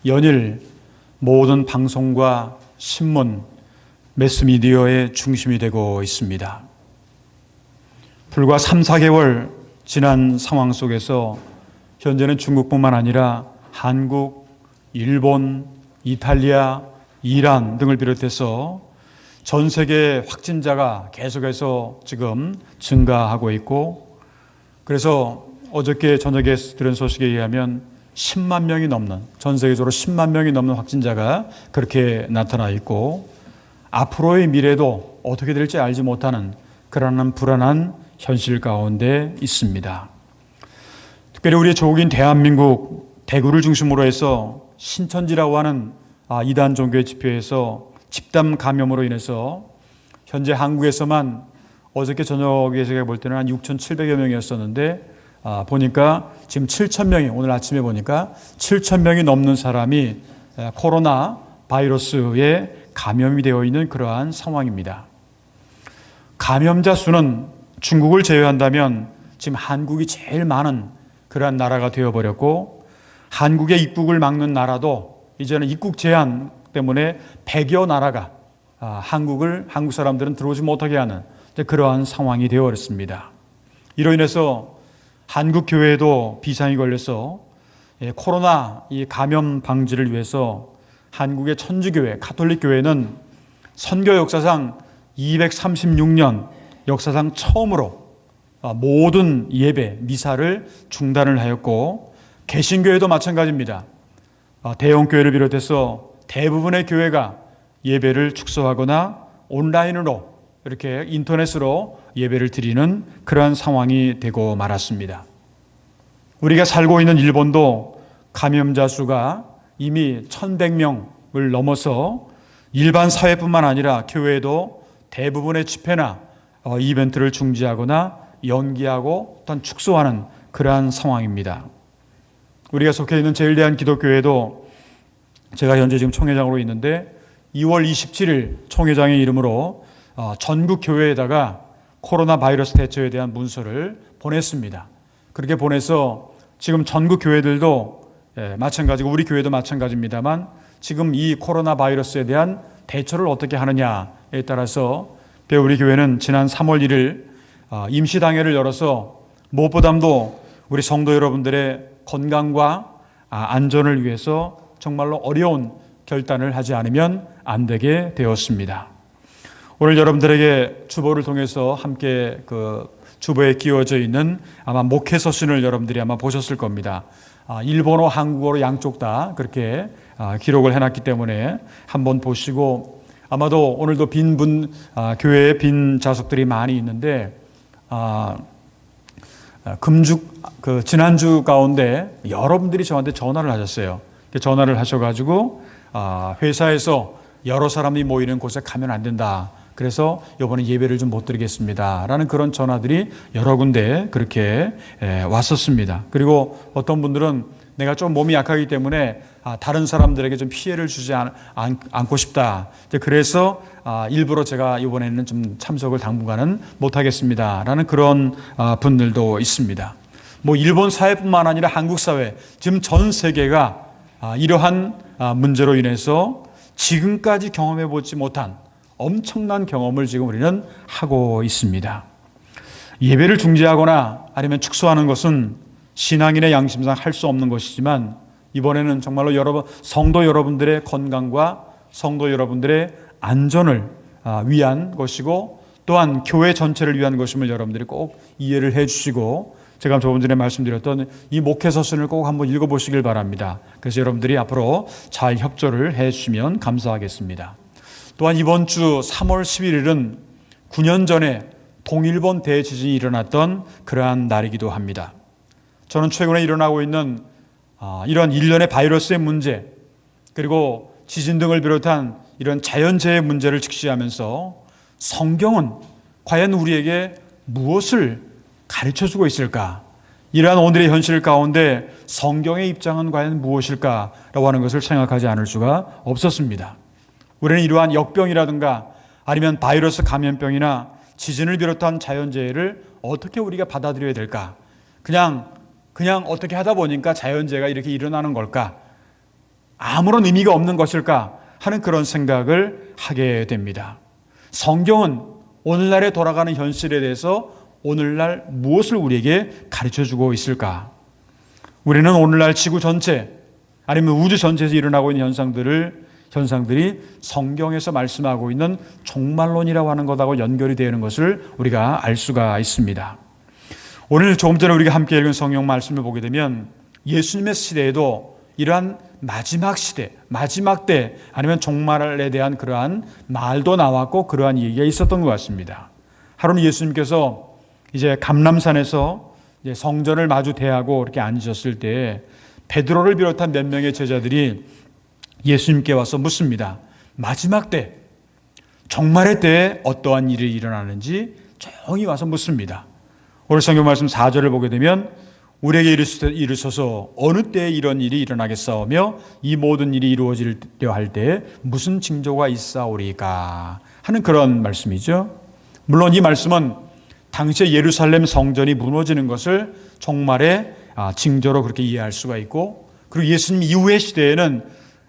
연일 모든 방송과 신문, 매스미디어의 중심이 되고 있습니다. 불과 3, 4개월 지난 상황 속에서 현재는 중국뿐만 아니라 한국, 일본, 이탈리아, 이란 등을 비롯해서 전 세계 확진자가 계속해서 지금 증가하고 있고, 그래서 어저께 저녁에 들은 소식에 의하면 10만 명이 넘는, 전 세계적으로 10만 명이 넘는 확진자가 그렇게 나타나 있고, 앞으로의 미래도 어떻게 될지 알지 못하는 그러한 불안한 현실 가운데 있습니다. 특별히 우리의 조국인 대한민국 대구를 중심으로 해서 신천지라고 하는 이단 종교의 지표에서 집단 감염으로 인해서 현재 한국에서만 어저께 저녁에 제가 볼 때는 한 6,700여 명이었었는데 보니까 지금 7,000명이, 오늘 아침에 보니까 7,000명이 넘는 사람이 코로나 바이러스에 감염이 되어 있는 그러한 상황입니다. 감염자 수는 중국을 제외한다면 지금 한국이 제일 많은 그러한 나라가 되어버렸고, 한국의 입국을 막는 나라도 이제는 입국 제한 때문에 100여 나라가 한국 사람들은 들어오지 못하게 하는 그러한 상황이 되어버렸습니다. 이로 인해서 한국 교회에도 비상이 걸려서 코로나 이 감염 방지를 위해서 한국의 천주교회, 가톨릭 교회는 선교 역사상 236년 역사상 처음으로 모든 예배, 미사를 중단을 하였고, 개신교회도 마찬가지입니다. 대형 교회를 비롯해서 대부분의 교회가 예배를 축소하거나 온라인으로 이렇게 인터넷으로 예배를 드리는 그러한 상황이 되고 말았습니다. 우리가 살고 있는 일본도 감염자 수가 이미 1,100명을 넘어서 일반 사회뿐만 아니라 교회도 대부분의 집회나 이벤트를 중지하거나 연기하고 또한 축소하는 그러한 상황입니다. 우리가 속해 있는 제일대한기독교회도 제가 현재 지금 총회장으로 있는데 2월 27일 총회장의 이름으로 전국 교회에다가 코로나 바이러스 대처에 대한 문서를 보냈습니다. 그렇게 보내서 지금 전국 교회들도 마찬가지고 우리 교회도 마찬가지입니다만 지금 이 코로나 바이러스에 대한 대처를 어떻게 하느냐에 따라서 우리 교회는 지난 3월 1일 임시당회를 열어서 무엇보다도 우리 성도 여러분들의 건강과 안전을 위해서 정말로 어려운 결단을 하지 않으면 안 되게 되었습니다. 오늘 여러분들에게 주보를 통해서 함께 주보에 끼워져 있는 아마 목회 서신을 여러분들이 아마 보셨을 겁니다. 일본어, 한국어로 양쪽 다 그렇게 기록을 해놨기 때문에 한번 보시고, 아마도 오늘도 교회에 빈 좌석들이 많이 있는데, 지난주 가운데 여러분들이 저한테 전화를 하셨어요. 전화를 하셔가지고, 회사에서 여러 사람이 모이는 곳에 가면 안 된다. 그래서 이번에 예배를 좀 못 드리겠습니다. 라는 그런 전화들이 여러 군데 그렇게 왔었습니다. 그리고 어떤 분들은 내가 좀 몸이 약하기 때문에 다른 사람들에게 좀 피해를 주지 않고 싶다. 그래서 일부러 제가 이번에는 좀 참석을 당분간은 못하겠습니다. 라는 그런 분들도 있습니다. 일본 사회뿐만 아니라 한국 사회, 지금 전 세계가 이러한 문제로 인해서 지금까지 경험해보지 못한 엄청난 경험을 지금 우리는 하고 있습니다. 예배를 중지하거나 아니면 축소하는 것은 신앙인의 양심상 할 수 없는 것이지만, 이번에는 정말로 성도 여러분들의 건강과 성도 여러분들의 안전을 위한 것이고, 또한 교회 전체를 위한 것임을 여러분들이 꼭 이해를 해 주시고, 제가 조금 전에 말씀드렸던 이 목회 서신을 꼭 한번 읽어보시길 바랍니다. 그래서 여러분들이 앞으로 잘 협조를 해 주시면 감사하겠습니다. 또한 이번 주 3월 11일은 9년 전에 동일본 대지진이 일어났던 그러한 날이기도 합니다. 저는 최근에 일어나고 있는 이런 일련의 바이러스의 문제, 그리고 지진 등을 비롯한 이런 자연재해 문제를 직시하면서 성경은 과연 우리에게 무엇을 가르쳐주고 있을까? 이러한 오늘의 현실 가운데 성경의 입장은 과연 무엇일까라고 하는 것을 생각하지 않을 수가 없었습니다. 우리는 이러한 역병이라든가 아니면 바이러스 감염병이나 지진을 비롯한 자연재해를 어떻게 우리가 받아들여야 될까? 그냥 그냥 어떻게 하다 보니까 자연재해가 이렇게 일어나는 걸까? 아무런 의미가 없는 것일까? 하는 그런 생각을 하게 됩니다. 성경은 오늘날에 돌아가는 현실에 대해서 오늘날 무엇을 우리에게 가르쳐주고 있을까? 우리는 오늘날 지구 전체 아니면 우주 전체에서 일어나고 있는 현상들이 성경에서 말씀하고 있는 종말론이라고 하는 것하고 연결이 되는 것을 우리가 알 수가 있습니다. 오늘 조금 전에 우리가 함께 읽은 성경 말씀을 보게 되면 예수님의 시대에도 이러한 마지막 시대, 마지막 때 아니면 종말에 대한 그러한 말도 나왔고 그러한 얘기가 있었던 것 같습니다. 하루는 예수님께서 이제 감람산에서 이제 성전을 마주 대하고 이렇게 앉으셨을 때 베드로를 비롯한 몇 명의 제자들이 예수님께 와서 묻습니다. 마지막 때, 종말의 때에 어떠한 일이 일어나는지 조용히 와서 묻습니다. 오늘 성경 말씀 4절을 보게 되면 우리에게 이르소서 어느 때에 이런 일이 일어나겠사오며 이 모든 일이 이루어지려 할 때에 무슨 징조가 있사오리까 하는 그런 말씀이죠. 물론 이 말씀은 당시에 예루살렘 성전이 무너지는 것을 종말의 징조로 그렇게 이해할 수가 있고, 그리고 예수님 이후의 시대에는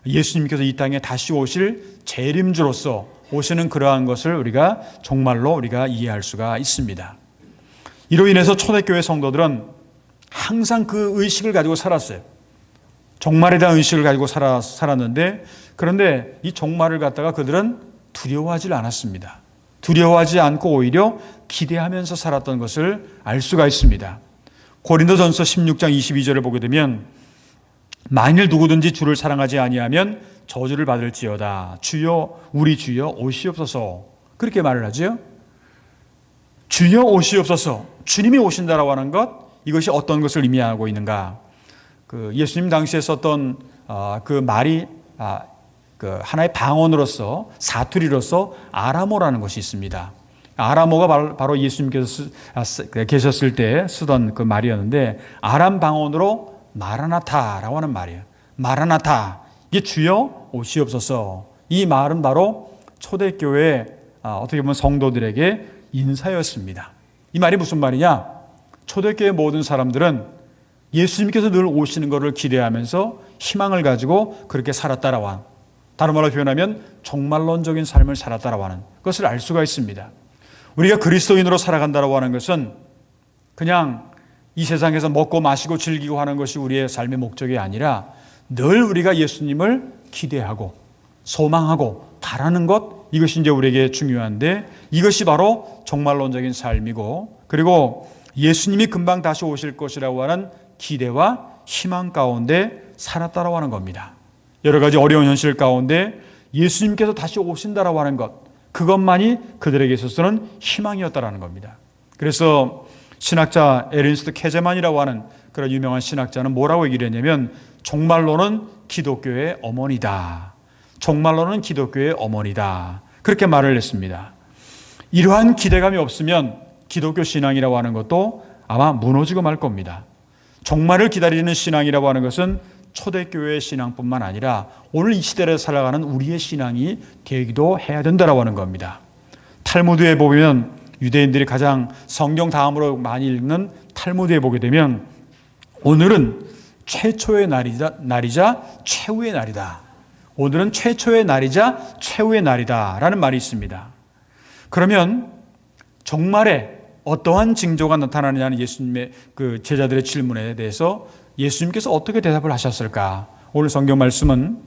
예수님께서 이 땅에 다시 오실 재림주로서 오시는 그러한 것을 우리가 종말로 우리가 이해할 수가 있습니다. 이로 인해서 초대교회 성도들은 항상 그 의식을 가지고 살았어요. 종말에 대한 의식을 가지고 살았는데, 그런데 이 종말을 갖다가 그들은 두려워하지 않았습니다. 두려워하지 않고 오히려 기대하면서 살았던 것을 알 수가 있습니다. 고린도전서 16장 22절을 보게 되면 만일 누구든지 주를 사랑하지 아니하면 저주를 받을지어다. 주여 우리 주여 오시옵소서. 그렇게 말을 하죠. 주여 오시옵소서. 주님이 오신다라고 하는 것, 이것이 어떤 것을 의미하고 있는가? 그 예수님 당시에 썼던 그 말이 그 하나의 방언으로서 사투리로서 아람어라는 것이 있습니다. 아람어가 바로 예수님께서 계셨을 때 쓰던 그 말이었는데, 아람 방언으로 마라나타라고 하는 말이에요. 마라나타, 이게 주여 오시옵소서. 이 말은 바로 초대교회 어떻게 보면 성도들에게 인사였습니다. 이 말이 무슨 말이냐? 초대교회 모든 사람들은 예수님께서 늘 오시는 것을 기대하면서 희망을 가지고 그렇게 살았다라고 하는, 다른 말로 표현하면 종말론적인 삶을 살았다라고 하는 것을 알 수가 있습니다. 우리가 그리스도인으로 살아간다라고 하는 것은 그냥 이 세상에서 먹고 마시고 즐기고 하는 것이 우리의 삶의 목적이 아니라 늘 우리가 예수님을 기대하고 소망하고 바라는 것, 이것이 이제 우리에게 중요한데, 이것이 바로 종말론적인 삶이고, 그리고 예수님이 금방 다시 오실 것이라고 하는 기대와 희망 가운데 살았다라고 하는 겁니다. 여러 가지 어려운 현실 가운데 예수님께서 다시 오신다라고 하는 것, 그것만이 그들에게 있어서는 희망이었다라는 겁니다. 그래서 신학자 에른스트 케제만이라고 하는 그런 유명한 신학자는 뭐라고 얘기를 했냐면, 종말론은 기독교의 어머니다. 종말론은 기독교의 어머니다. 그렇게 말을 했습니다. 이러한 기대감이 없으면 기독교 신앙이라고 하는 것도 아마 무너지고 말 겁니다. 종말을 기다리는 신앙이라고 하는 것은 초대교회의 신앙뿐만 아니라 오늘 이 시대를 살아가는 우리의 신앙이 되기도 해야 된다라고 하는 겁니다. 탈무드에 보면 유대인들이 가장 성경 다음으로 많이 읽는 탈무드에 보게 되면 오늘은 최초의 날이자 최후의 날이다. 오늘은 최초의 날이자 최후의 날이다 라는 말이 있습니다. 그러면 종말에 어떠한 징조가 나타나느냐는 예수님의 그 제자들의 질문에 대해서 예수님께서 어떻게 대답을 하셨을까? 오늘 성경 말씀은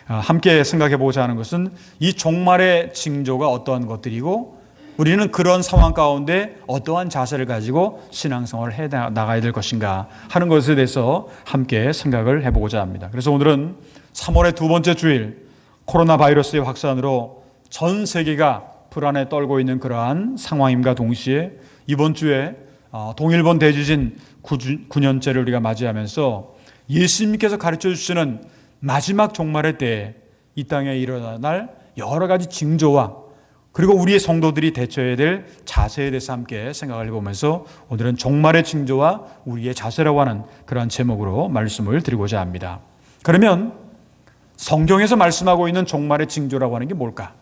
함께 생각해 보고자 하는 것은 이 종말의 징조가 어떠한 것들이고 우리는 그런 상황 가운데 어떠한 자세를 가지고 신앙생활을 해 나가야 될 것인가 하는 것에 대해서 함께 생각을 해보고자 합니다. 그래서 오늘은 3월의 두 번째 주일, 코로나 바이러스의 확산으로 전 세계가 불안에 떨고 있는 그러한 상황임과 동시에 이번 주에 동일본 대지진 9년째를 우리가 맞이하면서 예수님께서 가르쳐 주시는 마지막 종말의 때에 이 땅에 일어날 여러 가지 징조와 그리고 우리의 성도들이 대처해야 될 자세에 대해서 함께 생각을 해보면서 오늘은 종말의 징조와 우리의 자세라고 하는 그러한 제목으로 말씀을 드리고자 합니다. 그러면 성경에서 말씀하고 있는 종말의 징조라고 하는 게 뭘까?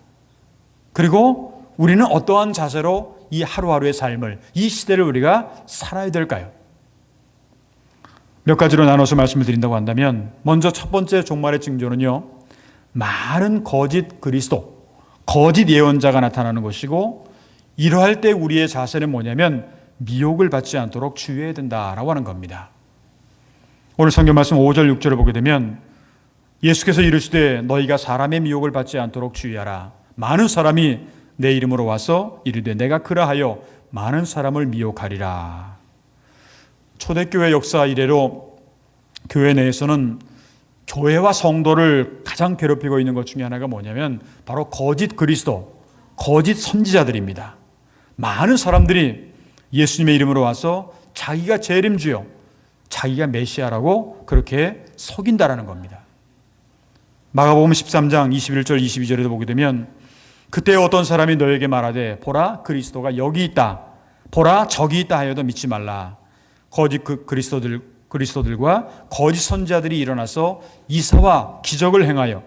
그리고 우리는 어떠한 자세로 이 하루하루의 삶을, 이 시대를 우리가 살아야 될까요? 몇 가지로 나눠서 말씀을 드린다고 한다면, 먼저 첫 번째 종말의 징조는요, 많은 거짓 그리스도, 거짓 예언자가 나타나는 것이고, 이러할 때 우리의 자세는 뭐냐면 미혹을 받지 않도록 주의해야 된다라고 하는 겁니다. 오늘 성경 말씀 5절 6절을 보게 되면 예수께서 이르시되 너희가 사람의 미혹을 받지 않도록 주의하라. 많은 사람이 내 이름으로 와서 이르되 내가 그라하여 많은 사람을 미혹하리라. 초대교회 역사 이래로 교회 내에서는 교회와 성도를 가장 괴롭히고 있는 것 중에 하나가 뭐냐면 바로 거짓 그리스도, 거짓 선지자들입니다. 많은 사람들이 예수님의 이름으로 와서 자기가 재림주요, 자기가 메시아라고 그렇게 속인다라는 겁니다. 마가복음 13장 21절 22절에도 보게 되면 그때 어떤 사람이 너에게 말하되 보라 그리스도가 여기 있다, 보라 저기 있다 하여도 믿지 말라. 거짓 그리스도들과 거짓 선지자들이 일어나서 이사와 기적을 행하여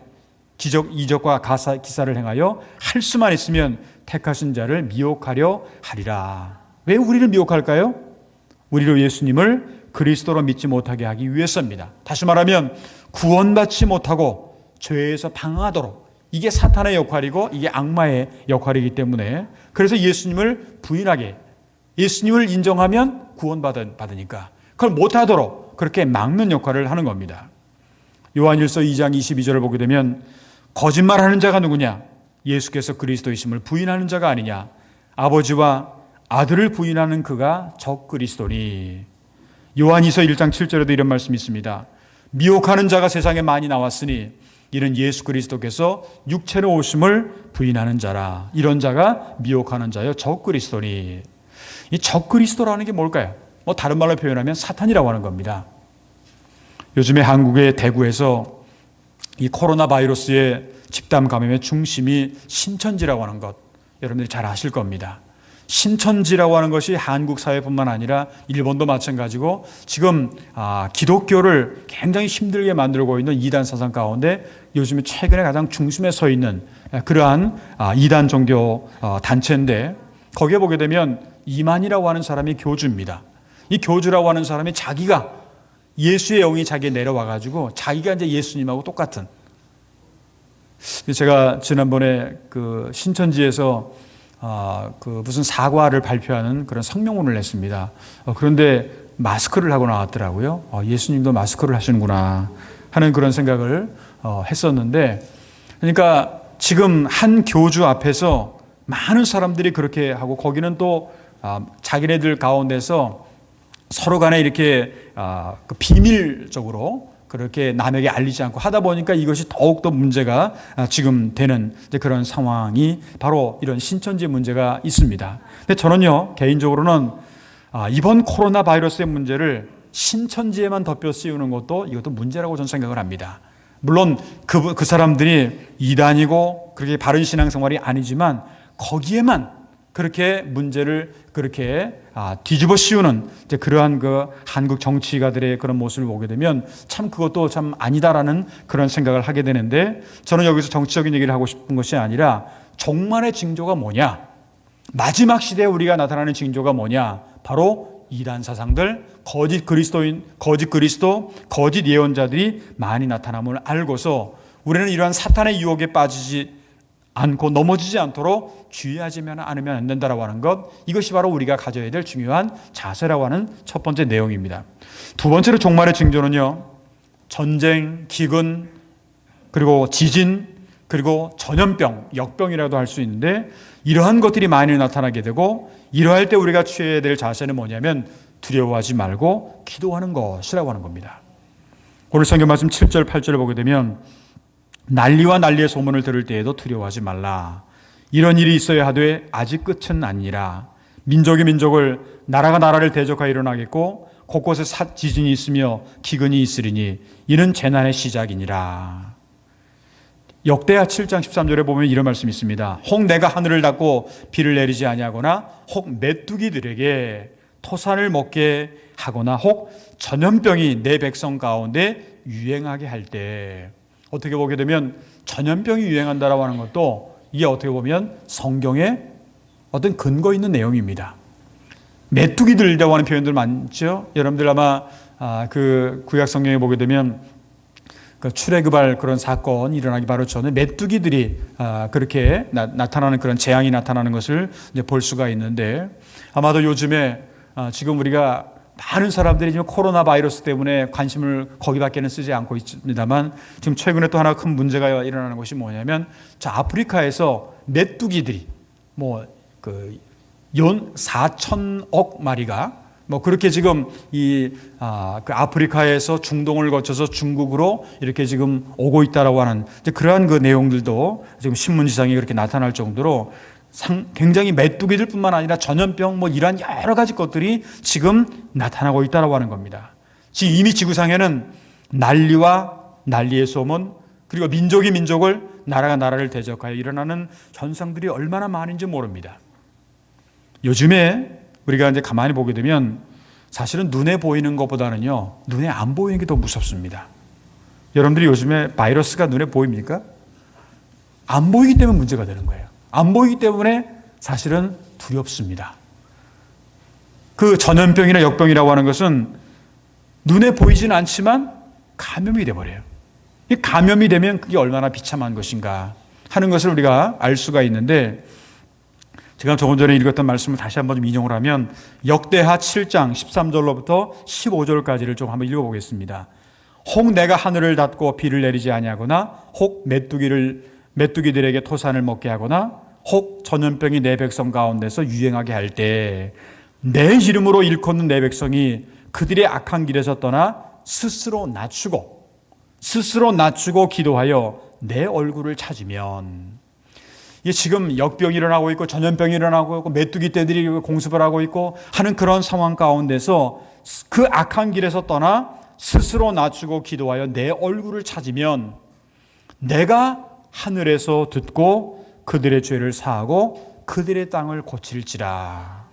이적과 기사를 행하여 할 수만 있으면 택하신 자를 미혹하려 하리라. 왜 우리를 미혹할까요? 우리로 예수님을 그리스도로 믿지 못하게 하기 위해서입니다. 다시 말하면 구원받지 못하고 죄에서 방황하도록, 이게 사탄의 역할이고 이게 악마의 역할이기 때문에, 그래서 예수님을 부인하게, 예수님을 인정하면 구원받으니까 그걸 못하도록 그렇게 막는 역할을 하는 겁니다. 요한일서 2장 22절을 보게 되면 거짓말하는 자가 누구냐? 예수께서 그리스도이심을 부인하는 자가 아니냐? 아버지와 아들을 부인하는 그가 적그리스도니. 요한이서 1장 7절에도 이런 말씀이 있습니다. 미혹하는 자가 세상에 많이 나왔으니 이는 예수 그리스도께서 육체로 오심을 부인하는 자라. 이런 자가 미혹하는 자여 적그리스도니. 이 적그리스도라는 게 뭘까요? 다른 말로 표현하면 사탄이라고 하는 겁니다. 요즘에 한국의 대구에서 이 코로나 바이러스의 집단 감염의 중심이 신천지라고 하는 것, 여러분들이 잘 아실 겁니다. 신천지라고 하는 것이 한국 사회뿐만 아니라 일본도 마찬가지고 지금 기독교를 굉장히 힘들게 만들고 있는 이단 사상 가운데 요즘에 최근에 가장 중심에 서 있는 그러한 이단 종교 단체인데, 거기에 보게 되면 이만이라고 하는 사람이 교주입니다. 이 교주라고 하는 사람이 자기가 예수의 영이 자기에 내려와가지고 자기가 이제 예수님하고 똑같은, 제가 지난번에 그 신천지에서 무슨 사과를 발표하는 그런 성명문을 냈습니다. 그런데 마스크를 하고 나왔더라고요. 예수님도 마스크를 하시는구나 하는 그런 생각을 했었는데, 그러니까 지금 한 교주 앞에서 많은 사람들이 그렇게 하고, 거기는 또 자기네들 가운데서 서로 간에 이렇게 비밀적으로 그렇게 남에게 알리지 않고 하다 보니까 이것이 더욱더 문제가 지금 되는 그런 상황이 바로 이런 신천지 문제가 있습니다. 근데 저는요, 개인적으로는 이번 코로나 바이러스의 문제를 신천지에만 덮여 씌우는 것도 이것도 문제라고 저는 생각을 합니다. 물론 그 사람들이 이단이고 그렇게 바른 신앙생활이 아니지만 거기에만 그렇게 문제를 그렇게 뒤집어 씌우는 그러한 그 한국 정치가들의 그런 모습을 보게 되면 참 그것도 참 아니다라는 그런 생각을 하게 되는데, 저는 여기서 정치적인 얘기를 하고 싶은 것이 아니라 종말의 징조가 뭐냐, 마지막 시대에 우리가 나타나는 징조가 뭐냐, 바로 이단 사상들, 거짓 그리스도인, 거짓 그리스도, 거짓 예언자들이 많이 나타남을 알고서 우리는 이러한 사탄의 유혹에 빠지지 않고 넘어지지 않도록 주의하지만 않으면 안 된다라고 하는 것, 이것이 바로 우리가 가져야 될 중요한 자세라고 하는 첫 번째 내용입니다. 두 번째로 종말의 징조는요, 전쟁, 기근, 그리고 지진, 그리고 전염병, 역병이라도 할 수 있는데, 이러한 것들이 많이 나타나게 되고, 이러할 때 우리가 취해야 될 자세는 뭐냐면 두려워하지 말고 기도하는 것이라고 하는 겁니다. 오늘 성경 말씀 7절 8절을 보게 되면 난리와 난리의 소문을 들을 때에도 두려워하지 말라. 이런 일이 있어야 하되 아직 끝은 아니라 민족이 민족을, 나라가 나라를 대적하여 일어나겠고 곳곳에 지진이 있으며 기근이 있으리니 이는 재난의 시작이니라. 역대하 7장 13절에 보면 이런 말씀이 있습니다. 혹 내가 하늘을 닫고 비를 내리지 아니하거나 혹 메뚜기들에게 토산을 먹게 하거나 혹 전염병이 내 백성 가운데 유행하게 할 때, 어떻게 보게 되면 전염병이 유행한다라고 하는 것도 이게 어떻게 보면 성경에 어떤 근거 있는 내용입니다. 메뚜기들이라고 하는 표현들 많죠. 여러분들 아마 그 구약 성경에 보게 되면 그 출애굽할 그런 사건이 일어나기 바로 전에 메뚜기들이 그렇게 나타나는 그런 재앙이 나타나는 것을 이제 볼 수가 있는데, 아마도 요즘에 지금 우리가 많은 사람들이 지금 코로나 바이러스 때문에 관심을 거기밖에는 쓰지 않고 있습니다만, 지금 최근에 또 하나 큰 문제가 일어나는 것이 뭐냐면, 아프리카에서 메뚜기들이 연 4천억 마리가 그렇게 지금 그 아프리카에서 중동을 거쳐서 중국으로 이렇게 지금 오고 있다라고 하는 그러한 그 내용들도 지금 신문지상에 그렇게 나타날 정도로 굉장히 메뚜기들뿐만 아니라 전염병 이러한 여러 가지 것들이 지금 나타나고 있다라고 하는 겁니다. 지금 이미 지구상에는 난리와 난리의 소문, 그리고 민족이 민족을, 나라가 나라를 대적하여 일어나는 현상들이 얼마나 많은지 모릅니다. 요즘에 우리가 이제 가만히 보게 되면 사실은 눈에 보이는 것보다는요, 눈에 안 보이는 게 더 무섭습니다. 여러분들이 요즘에 바이러스가 눈에 보입니까? 안 보이기 때문에 문제가 되는 거예요. 안 보이기 때문에 사실은 두렵습니다. 그 전염병이나 역병이라고 하는 것은 눈에 보이지는 않지만 감염이 돼버려요. 이 감염이 되면 그게 얼마나 비참한 것인가 하는 것을 우리가 알 수가 있는데, 제가 조금 전에 읽었던 말씀을 다시 한번 좀 인용을 하면, 역대하 7장 13절로부터 15절까지를 좀 한번 읽어보겠습니다. 혹 내가 하늘을 닫고 비를 내리지 아니하거나, 혹 메뚜기들에게 토산을 먹게 하거나, 혹 전염병이 내 백성 가운데서 유행하게 할 때 내 이름으로 일컫는 내 백성이 그들의 악한 길에서 떠나 스스로 낮추고 기도하여 내 얼굴을 찾으면, 이게 지금 역병이 일어나고 있고 전염병이 일어나고 있고 메뚜기 떼들이 공습을 하고 있고 하는 그런 상황 가운데서 그 악한 길에서 떠나 스스로 낮추고 기도하여 내 얼굴을 찾으면 내가 하늘에서 듣고 그들의 죄를 사하고 그들의 땅을 고칠지라.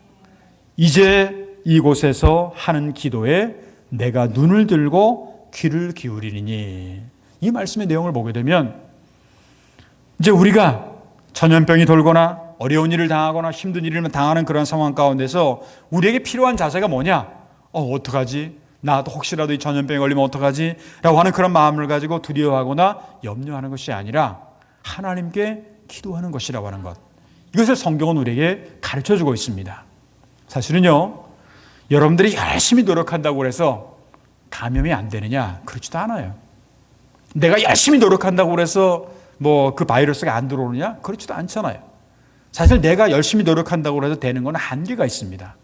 이제 이곳에서 하는 기도에 내가 눈을 들고 귀를 기울이리니. 이 말씀의 내용을 보게 되면, 이제 우리가 전염병이 돌거나 어려운 일을 당하거나 힘든 일을 당하는 그런 상황 가운데서 우리에게 필요한 자세가 뭐냐? 어떡하지? 나도 혹시라도 이 전염병에 걸리면 어떡하지? 라고 하는 그런 마음을 가지고 두려워하거나 염려하는 것이 아니라 하나님께 기도하는 것이라고 하는 것. 이것을 성경은 우리에게 가르쳐주고 있습니다. 사실은요, 여러분들이 열심히 노력한다고 해서 감염이 안 되느냐? 그렇지도 않아요. 내가 열심히 노력한다고 해서 그 바이러스가 안 들어오느냐? 그렇지도 않잖아요. 사실 내가 열심히 노력한다고 해서 되는 건 한계가 있습니다.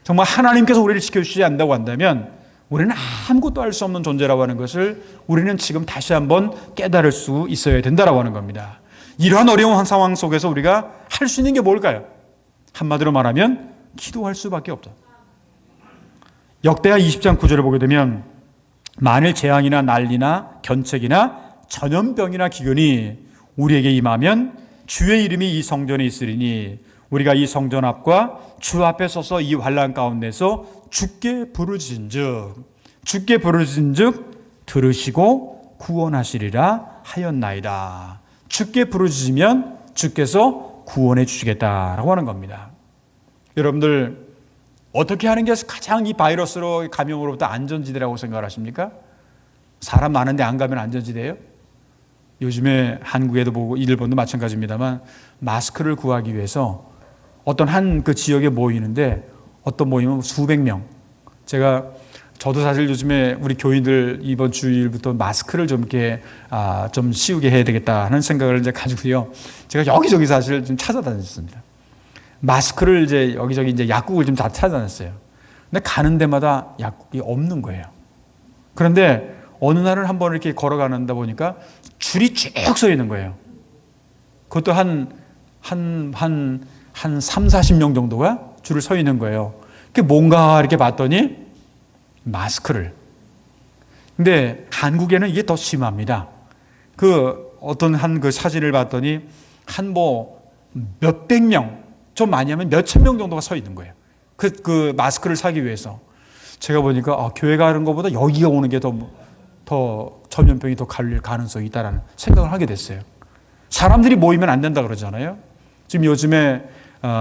정말 하나님께서 우리를 지켜주시지 않는다고 한다면 우리는 아무것도 할 수 없는 존재라고 하는 것을 우리는 지금 다시 한번 깨달을 수 있어야 된다고 하는 겁니다. 이러한 어려운 상황 속에서 우리가 할 수 있는 게 뭘까요? 한마디로 말하면 기도할 수밖에 없다. 역대하 20장 9절을 보게 되면, 만일 재앙이나 난리나 견책이나 전염병이나 기근이 우리에게 임하면 주의 이름이 이 성전에 있으리니 우리가 이 성전 앞과 주 앞에 서서 이 환난 가운데서 주께 부르짖은즉 들으시고 구원하시리라 하였나이다. 주께 부르짖으면 주께서 구원해 주시겠다라고 하는 겁니다. 여러분들, 어떻게 하는 게 가장 이 바이러스로 감염으로부터 안전지대라고 생각을 하십니까? 사람 많은데 안 가면 안전지대예요? 요즘에 한국에도 보고 일본도 마찬가지입니다만, 마스크를 구하기 위해서 어떤 한 그 지역에 모이는데, 어떤 모이면 수백 명. 저도 사실 요즘에 우리 교인들 이번 주일부터 마스크를 좀 이렇게 좀 씌우게 해야 되겠다 하는 생각을 이제 가지고요. 제가 여기저기 사실 좀 찾아다녔습니다. 마스크를 이제 여기저기 이제 약국을 좀 다 찾아다녔어요. 근데 가는 데마다 약국이 없는 거예요. 그런데 어느 날은 한번 이렇게 걸어가는다 보니까 줄이 쭉 서 있는 거예요. 그것도 한 3, 40명 정도가 줄을 서 있는 거예요. 그게 뭔가 이렇게 봤더니 마스크를. 근데 한국에는 이게 더 심합니다. 어떤 한 그 사진을 봤더니 몇백 명, 좀 많이 하면 몇천 명 정도가 서 있는 거예요. 그 마스크를 사기 위해서. 제가 보니까 교회 가는 것보다 여기가 오는 게 더 전염병이 더 갈릴 가능성이 있다라는 생각을 하게 됐어요. 사람들이 모이면 안 된다 그러잖아요. 지금 요즘에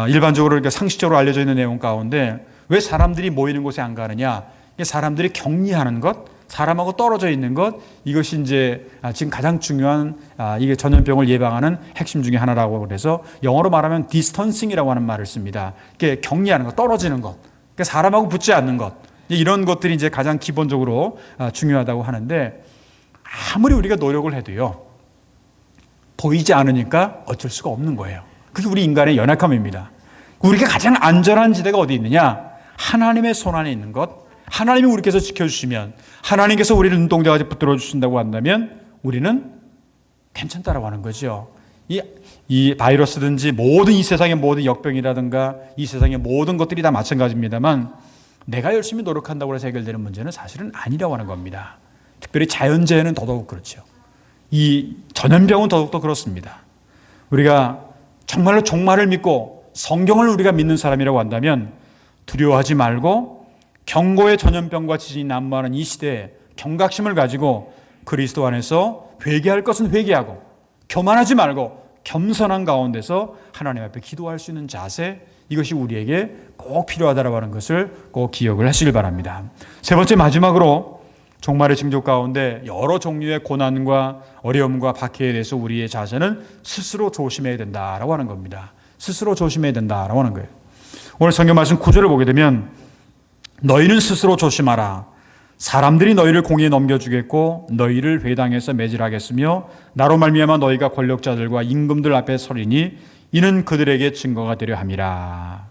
일반적으로 이렇게 상식적으로 알려져 있는 내용 가운데 왜 사람들이 모이는 곳에 안 가느냐? 사람들이 격리하는 것, 사람하고 떨어져 있는 것, 이것이 이제 지금 가장 중요한 이게 전염병을 예방하는 핵심 중에 하나라고 그래서 영어로 말하면 디스턴싱이라고 하는 말을 씁니다. 이게 격리하는 것, 떨어지는 것, 그러니까 사람하고 붙지 않는 것, 이런 것들이 이제 가장 기본적으로 중요하다고 하는데 아무리 우리가 노력을 해도요 보이지 않으니까 어쩔 수가 없는 거예요. 그게 우리 인간의 연약함입니다. 우리가 가장 안전한 지대가 어디 있느냐? 하나님의 손 안에 있는 것. 하나님이 우리께서 지켜주시면, 하나님께서 우리를 눈동자까지 붙들어 주신다고 한다면 우리는 괜찮다라고 하는 거죠. 이 바이러스든지 모든 이 세상의 모든 역병이라든가 이 세상의 모든 것들이 다 마찬가지입니다만 내가 열심히 노력한다고 해서 해결되는 문제는 사실은 아니라고 하는 겁니다. 특별히 자연재해는 더더욱 그렇죠. 이 전염병은 더욱더 그렇습니다. 우리가 정말로 종말을 믿고 성경을 우리가 믿는 사람이라고 한다면 두려워하지 말고 경고의 전염병과 지진이 난무하는 이 시대에 경각심을 가지고 그리스도 안에서 회개할 것은 회개하고 교만하지 말고 겸손한 가운데서 하나님 앞에 기도할 수 있는 자세, 이것이 우리에게 꼭 필요하다고 하는 것을 꼭 기억을 하시길 바랍니다. 세 번째, 마지막으로 종말의 징조 가운데 여러 종류의 고난과 어려움과 박해에 대해서 우리의 자세는 스스로 조심해야 된다라고 하는 겁니다. 스스로 조심해야 된다라고 하는 거예요. 오늘 성경 말씀 9절을 보게 되면 너희는 스스로 조심하라. 사람들이 너희를 공의에 넘겨주겠고 너희를 회당에서 매질하겠으며 나로 말미암아 너희가 권력자들과 임금들 앞에 서리니 이는 그들에게 증거가 되려 함이라.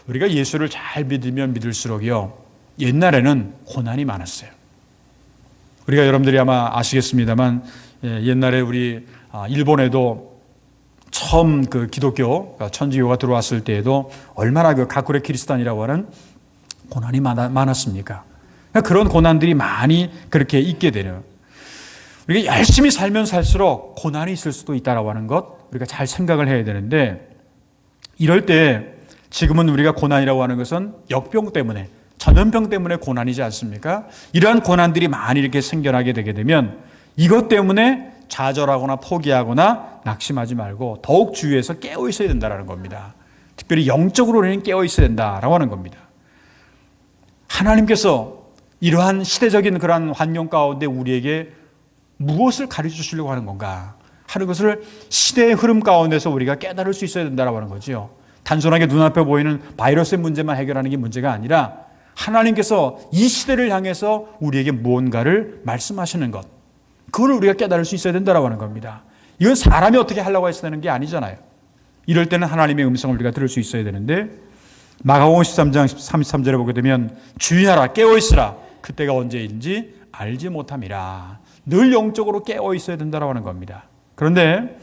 우리가 예수를 잘 믿으면 믿을수록요 옛날에는 고난이 많았어요. 우리가 여러분들이 아마 아시겠습니다만 옛날에 우리 일본에도 처음 그 기독교 천주교가 들어왔을 때에도 얼마나 그 가쿠레 키리스탄이라고 하는 고난이 많았습니까? 그런 고난들이 많이 그렇게 있게 되는, 우리가 열심히 살면 살수록 고난이 있을 수도 있다라고 하는 것 우리가 잘 생각을 해야 되는데, 이럴 때 지금은 우리가 고난이라고 하는 것은 역병 때문에, 전염병 때문에 고난이지 않습니까? 이러한 고난들이 많이 이렇게 생겨나게 되게 되면 이것 때문에 좌절하거나 포기하거나 낙심하지 말고 더욱 주위에서 깨어 있어야 된다는 겁니다. 특별히 영적으로는 깨어 있어야 된다라고 하는 겁니다. 하나님께서 이러한 시대적인 그러한 환경 가운데 우리에게 무엇을 가르쳐 주시려고 하는 건가 하는 것을 시대의 흐름 가운데서 우리가 깨달을 수 있어야 된다고 하는 거죠. 단순하게 눈앞에 보이는 바이러스의 문제만 해결하는 게 문제가 아니라 하나님께서 이 시대를 향해서 우리에게 무언가를 말씀하시는 것, 그걸 우리가 깨달을 수 있어야 된다고 하는 겁니다. 이건 사람이 어떻게 하려고 해서 되는 게 아니잖아요. 이럴 때는 하나님의 음성을 우리가 들을 수 있어야 되는데, 마가복음 13장 33절에 보게 되면 주의하라, 깨어있으라, 그때가 언제인지 알지 못함이라. 늘 영적으로 깨어 있어야 된다고 하는 겁니다. 그런데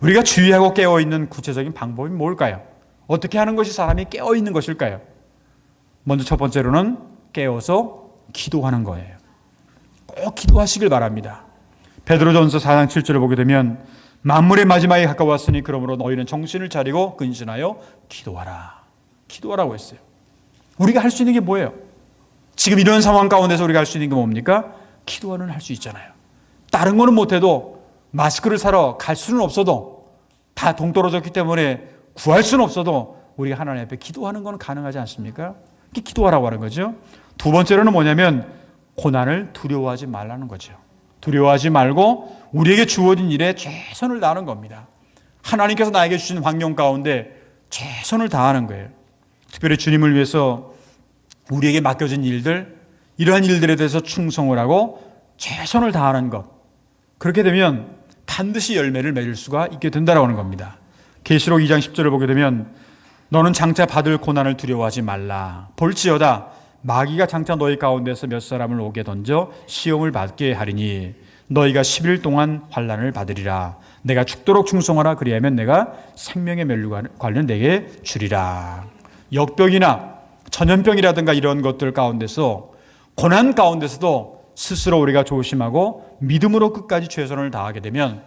우리가 주의하고 깨어 있는 구체적인 방법이 뭘까요? 어떻게 하는 것이 사람이 깨어 있는 것일까요? 먼저 첫 번째로는 깨어서 기도하는 거예요. 꼭 기도하시길 바랍니다. 베드로전서 4장 7절을 보게 되면 만물의 마지막에 가까웠으니 그러므로 너희는 정신을 차리고 근신하여 기도하라. 기도하라고 했어요. 우리가 할 수 있는 게 뭐예요? 지금 이런 상황 가운데서 우리가 할 수 있는 게 뭡니까? 기도는 할 수 있잖아요. 다른 거는 못해도 마스크를 사러 갈 수는 없어도, 다 동떨어졌기 때문에 구할 수는 없어도 우리가 하나님 앞에 기도하는 건 가능하지 않습니까? 기도하라고 하는 거죠. 두 번째로는 뭐냐면 고난을 두려워하지 말라는 거죠. 두려워하지 말고 우리에게 주어진 일에 최선을 다하는 겁니다. 하나님께서 나에게 주신 환경 가운데 최선을 다하는 거예요. 특별히 주님을 위해서 우리에게 맡겨진 일들, 이러한 일들에 대해서 충성을 하고 최선을 다하는 것, 그렇게 되면 반드시 열매를 맺을 수가 있게 된다고 하는 겁니다. 계시록 2장 10절을 보게 되면 너는 장차 받을 고난을 두려워하지 말라. 볼지어다 마귀가 장차 너희 가운데서 몇 사람을 오게 던져 시험을 받게 하리니 너희가 10일 동안 환난을 받으리라. 내가 죽도록 충성하라. 그리하면 내가 생명의 멸류관을 내게 주리라. 역병이나 전염병이라든가 이런 것들 가운데서, 고난 가운데서도 스스로 우리가 조심하고 믿음으로 끝까지 최선을 다하게 되면,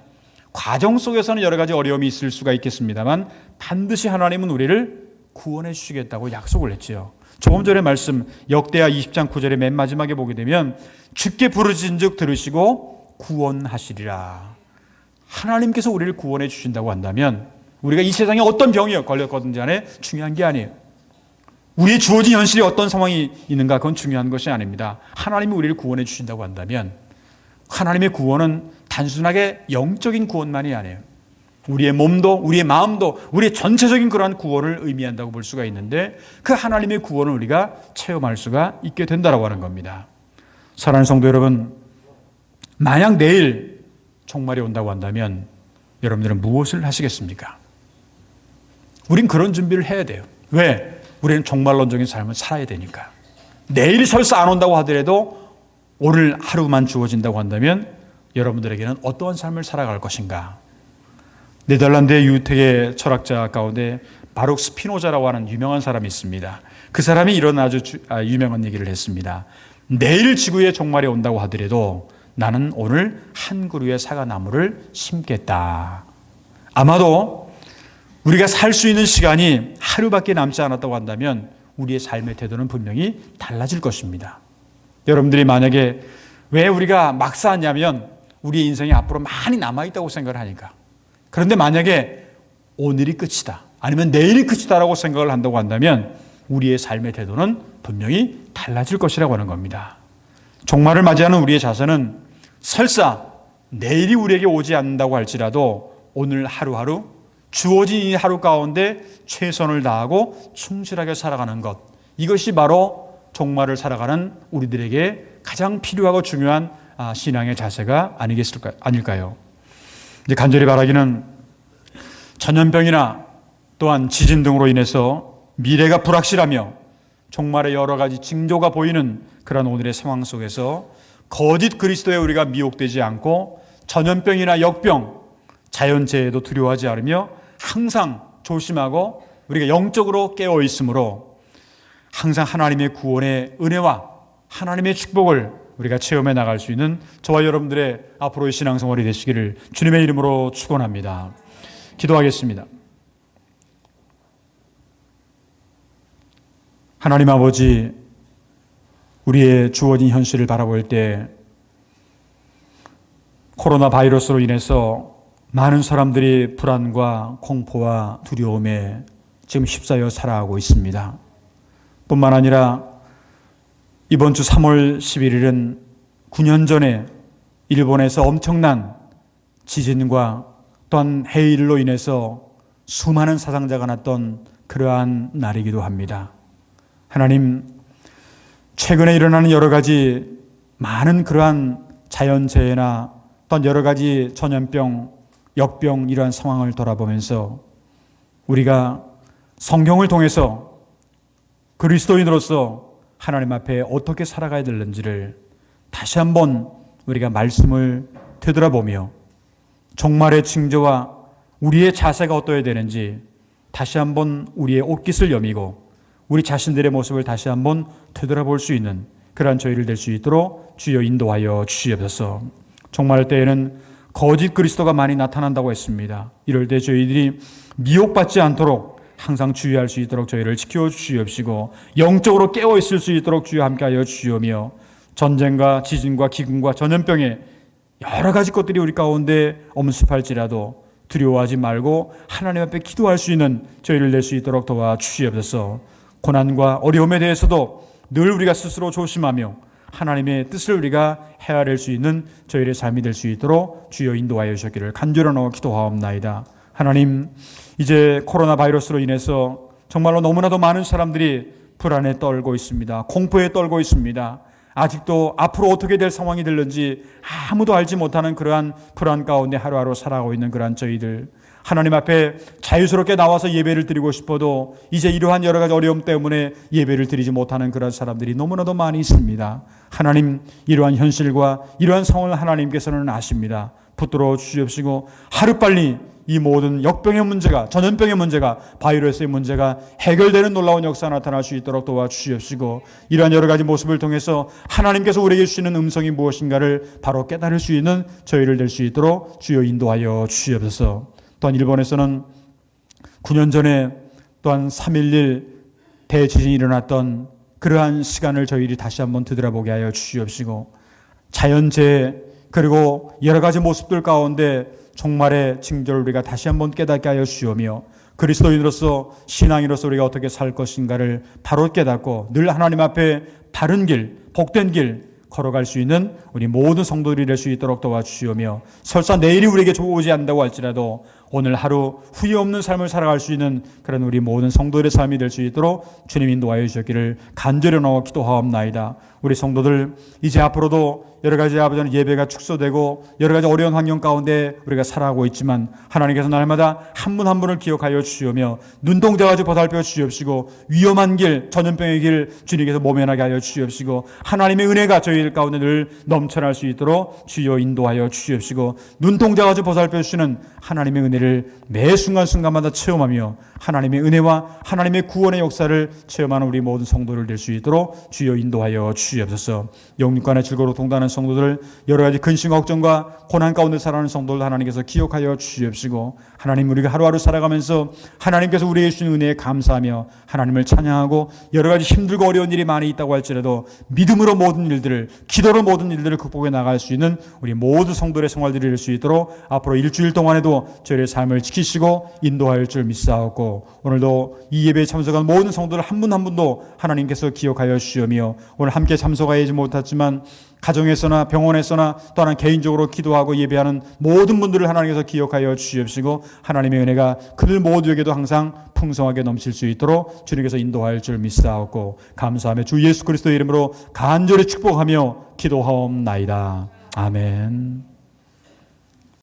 과정 속에서는 여러 가지 어려움이 있을 수가 있겠습니다만 반드시 하나님은 우리를 구원해 주시겠다고 약속을 했지요. 조금 전에 말씀 역대하 20장 9절의 맨 마지막에 보게 되면 주께 부르짖은즉 들으시고 구원하시리라. 하나님께서 우리를 구원해 주신다고 한다면 우리가 이 세상에 어떤 병이 걸렸거든지 간에 중요한 게 아니에요. 우리의 주어진 현실이 어떤 상황이 있는가 그건 중요한 것이 아닙니다. 하나님이 우리를 구원해 주신다고 한다면 하나님의 구원은 단순하게 영적인 구원만이 아니에요. 우리의 몸도 우리의 마음도 우리의 전체적인 그러한 구원을 의미한다고 볼 수가 있는데 그 하나님의 구원을 우리가 체험할 수가 있게 된다고 하는 겁니다. 사랑하는 성도 여러분, 만약 내일 종말이 온다고 한다면 여러분들은 무엇을 하시겠습니까? 우린 그런 준비를 해야 돼요. 왜? 우리는 종말론적인 삶을 살아야 되니까. 내일이 설사 안 온다고 하더라도 오늘 하루만 주어진다고 한다면 여러분들에게는 어떠한 삶을 살아갈 것인가? 네덜란드의 유태계 철학자 가운데 바룩 스피노자라고 하는 유명한 사람이 있습니다. 그 사람이 이런 아주 유명한 얘기를 했습니다. 내일 지구에 종말이 온다고 하더라도 나는 오늘 한 그루의 사과나무를 심겠다. 아마도 우리가 살 수 있는 시간이 하루밖에 남지 않았다고 한다면 우리의 삶의 태도는 분명히 달라질 것입니다. 여러분들이 만약에 왜 우리가 막 사냐면 우리의 인생이 앞으로 많이 남아있다고 생각을 하니까. 그런데 만약에 오늘이 끝이다 아니면 내일이 끝이다라고 생각을 한다고 한다면 우리의 삶의 태도는 분명히 달라질 것이라고 하는 겁니다. 종말을 맞이하는 우리의 자세는 설사 내일이 우리에게 오지 않는다고 할지라도 오늘 하루하루 주어진 이 하루 가운데 최선을 다하고 충실하게 살아가는 것, 이것이 바로 종말을 살아가는 우리들에게 가장 필요하고 중요한 신앙의 자세가 아닐까요? 이제 간절히 바라기는 전염병이나 또한 지진 등으로 인해서 미래가 불확실하며 종말의 여러 가지 징조가 보이는 그런 오늘의 상황 속에서 거짓 그리스도에 우리가 미혹되지 않고 전염병이나 역병, 자연재해도 두려워하지 않으며 항상 조심하고 우리가 영적으로 깨어 있으므로 항상 하나님의 구원의 은혜와 하나님의 축복을 우리가 체험해 나갈 수 있는 저와 여러분들의 앞으로의 신앙생활이 되시기를 주님의 이름으로 축원합니다. 기도하겠습니다. 하나님 아버지, 우리의 주어진 현실을 바라볼 때 코로나 바이러스로 인해서 많은 사람들이 불안과 공포와 두려움에 지금 휩싸여 살아가고 있습니다. 뿐만 아니라 이번 주 3월 11일은 9년 전에 일본에서 엄청난 지진과 또한 해일로 인해서 수많은 사상자가 났던 그러한 날이기도 합니다. 하나님, 최근에 일어나는 여러 가지 많은 그러한 자연재해나 또한 여러 가지 전염병, 역병 이러한 상황을 돌아보면서 우리가 성경을 통해서 그리스도인으로서 하나님 앞에 어떻게 살아가야 되는지를 다시 한번 우리가 말씀을 되돌아보며 종말의 징조와 우리의 자세가 어떠해야 되는지 다시 한번 우리의 옷깃을 여미고 우리 자신들의 모습을 다시 한번 되돌아볼 수 있는 그러한 저희를 될 수 있도록 주여 인도하여 주시옵소서. 종말 때에는 거짓 그리스도가 많이 나타난다고 했습니다. 이럴 때 저희들이 미혹받지 않도록 항상 주의할 수 있도록 저희를 지켜주시옵시고 영적으로 깨어있을 수 있도록 주여 함께하여 주시오며 전쟁과 지진과 기근과 전염병에 여러 가지 것들이 우리 가운데 엄습할지라도 두려워하지 말고 하나님 앞에 기도할 수 있는 저희를 낼 수 있도록 도와주시옵소서. 고난과 어려움에 대해서도 늘 우리가 스스로 조심하며 하나님의 뜻을 우리가 헤아릴 수 있는 저희의 삶이 될 수 있도록 주여 인도하여 주시기를 간절히 기도하옵나이다. 하나님, 이제 코로나 바이러스로 인해서 정말로 너무나도 많은 사람들이 불안에 떨고 있습니다. 공포에 떨고 있습니다. 아직도 앞으로 어떻게 될 상황이 될는지 아무도 알지 못하는 그러한 불안 가운데 하루하루 살아가고 있는 그러한 저희들, 하나님 앞에 자유스럽게 나와서 예배를 드리고 싶어도 이제 이러한 여러 가지 어려움 때문에 예배를 드리지 못하는 그런 사람들이 너무나도 많이 있습니다. 하나님, 이러한 현실과 이러한 상황을 하나님께서는 아십니다. 붙들어 주시옵시고 하루빨리 이 모든 역병의 문제가, 전염병의 문제가, 바이러스의 문제가 해결되는 놀라운 역사가 나타날 수 있도록 도와주시옵시고 이러한 여러 가지 모습을 통해서 하나님께서 우리에게 주시는 음성이 무엇인가를 바로 깨달을 수 있는 저희를 될 수 있도록 주여 인도하여 주시옵소서. 또한 일본에서는 9년 전에 또한 3.11 대지진이 일어났던 그러한 시간을 저희들이 다시 한번 되돌아보게 하여 주시옵시고 자연재해 그리고 여러 가지 모습들 가운데 종말의 징조를 우리가 다시 한번 깨닫게 하여 주시오며 그리스도인으로서 신앙인으로서 우리가 어떻게 살 것인가를 바로 깨닫고 늘 하나님 앞에 바른 길, 복된 길 걸어갈 수 있는 우리 모든 성도들이 될 수 있도록 도와주시오며, 설사 내일이 우리에게 오지 않는다고 할지라도 오늘 하루 후회 없는 삶을 살아갈 수 있는 그런 우리 모든 성도들의 삶이 될 수 있도록 주님 인도하여 주셨기를 간절히 나와 기도하옵나이다. 우리 성도들 이제 앞으로도 여러 가지 아버지는 예배가 축소되고 여러 가지 어려운 환경 가운데 우리가 살아가고 있지만 하나님께서 날마다 한 분 한 분을 기억하여 주시오며 눈동자같이 보살펴 주시옵시고 위험한 길, 전염병의 길 주님께서 모면하게 하여 주시옵시고 하나님의 은혜가 저희 가운데 늘 넘쳐날 수 있도록 주여 인도하여 주시옵시고 눈동자같이 보살펴 주시는 하나님의 은혜를 매 순간순간마다 체험하며 하나님의 은혜와 하나님의 구원의 역사를 체험하는 우리 모든 성도를 될 수 있도록 주여 인도하여 주시옵소서. 영육간의 즐거로 동단하는 성도들, 여러 가지 근심 걱정과 고난 가운데 살아가는 성도들 하나님께서 기억하여 주시옵시고, 하나님 우리가 하루하루 살아가면서 하나님께서 우리에게 주신 은혜에 감사하며 하나님을 찬양하고 여러 가지 힘들고 어려운 일이 많이 있다고 할지라도 믿음으로 모든 일들을, 기도로 모든 일들을 극복해 나갈 수 있는 우리 모든 성도들의 생활들이 될 수 있도록 앞으로 일주일 동안에도 저희의 삶을 지키시고 인도할 줄 믿사옵고, 오늘도 이 예배에 참석한 모든 성도들 한 분 한 분도 하나님께서 기억하여 주시오며, 오늘 함께 참석하지 못했지만 가정에서나 병원에서나 또한 개인적으로 기도하고 예배하는 모든 분들을 하나님께서 기억하여 주시옵시고 하나님의 은혜가 그들 모두에게도 항상 풍성하게 넘칠 수 있도록 주님께서 인도할 줄 믿사옵고 감사하며 주 예수 그리스도의 이름으로 간절히 축복하며 기도하옵나이다. 아멘.